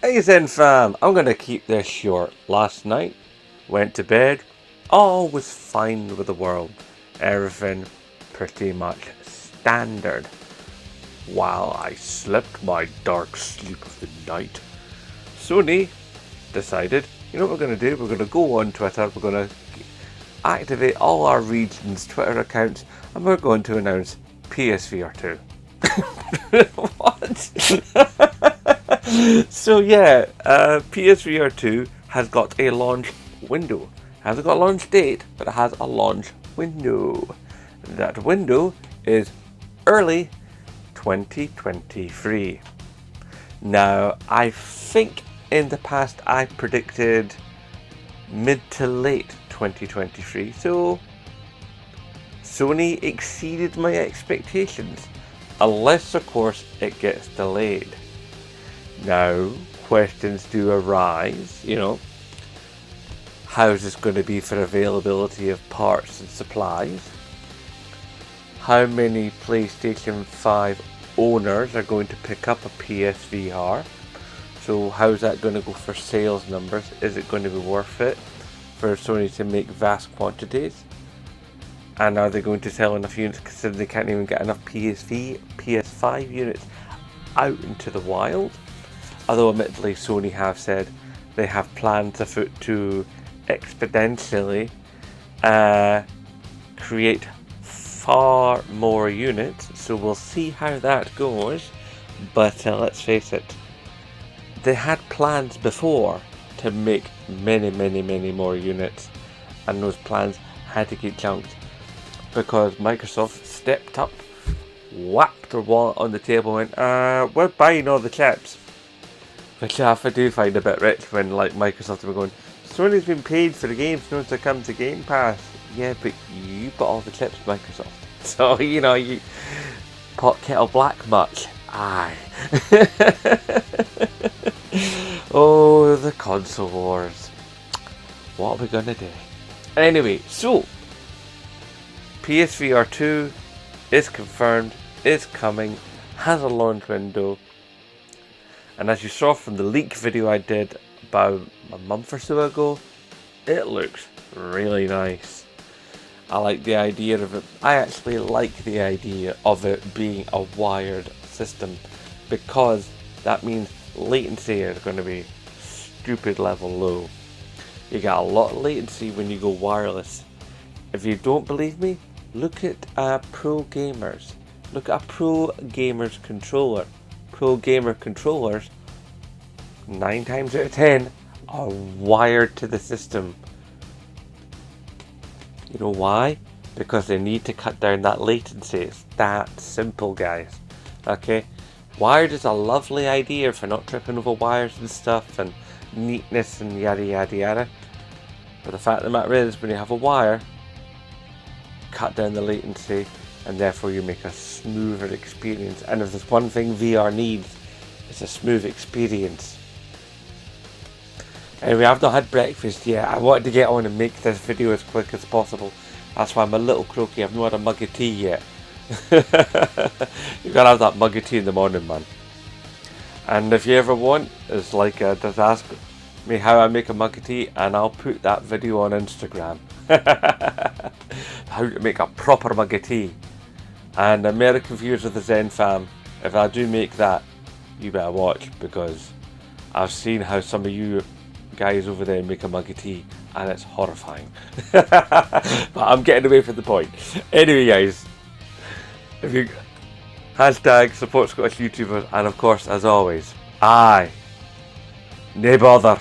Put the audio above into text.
Hey Zen fam, I'm gonna keep this short. Last night, went to bed, all was fine with the world. Everything pretty much standard. While I slept my dark sleep of the night, Sony decided, you know what we're gonna do? We're gonna go on Twitter, we're gonna activate all our regions' Twitter accounts, and we're going to announce PSVR 2. What? So yeah, PSVR 2 has got a launch window. It hasn't got a launch date, but it has a launch window. That window is early 2023. Now, I think in the past I predicted mid to late 2023, so Sony exceeded my expectations, unless of course it gets delayed. Now, questions do arise, how's this going to be for availability of parts and supplies? How many PlayStation 5 owners are going to pick up a PSVR? So how's that going to go for sales numbers? Is it going to be worth it for Sony to make vast quantities? And are they going to sell enough units considering they can't even get enough PS5 units out into the wild? Although admittedly Sony have said they have plans afoot to exponentially create far more units, so we'll see how that goes. But let's face it, they had plans before to make many more units, and those plans had to get junked because Microsoft stepped up, whacked their wallet on the table and went, we're buying all the chips. Which I do find a bit rich when Microsoft were going, Sony's been paid for the games known to come to Game Pass. Yeah, but you bought all the chips, Microsoft. So, you pot kettle black much. Aye. Oh, the console wars. What are we gonna do? Anyway, so PSVR 2 is confirmed, is coming, has a launch window. And as you saw from the leak video I did about a month or so ago, it looks really nice. I like the idea of it. I actually like the idea of it being a wired system, because that means latency is going to be stupid level low. You got a lot of latency when you go wireless. If you don't believe me, look at pro gamers. Look at a pro gamer's controller. Pro gamer controllers, 9 times out of 10, are wired to the system. You know why? Because they need to cut down that latency. It's that simple, guys. Okay? Wired is a lovely idea for not tripping over wires and stuff and neatness and yada yada yada. But the fact of the matter is, when you have a wire, cut down the latency, and therefore you make a smoother experience. And if there's one thing VR needs, it's a smooth experience. Anyway, I've not had breakfast yet. I wanted to get on and make this video as quick as possible. That's why I'm a little croaky. I've not had a mug of tea yet. You gotta have that mug of tea in the morning, man. And if you ever want, just ask me how I make a mug of tea, and I'll put that video on Instagram. How to make a proper mug of tea. And American viewers of the Zen fam, if I do make that, you better watch, because I've seen how some of you guys over there make a mug of tea, and it's horrifying. But I'm getting away from the point. Anyway, guys, if you hashtag support Scottish YouTubers, and of course, as always, aye, nae bother.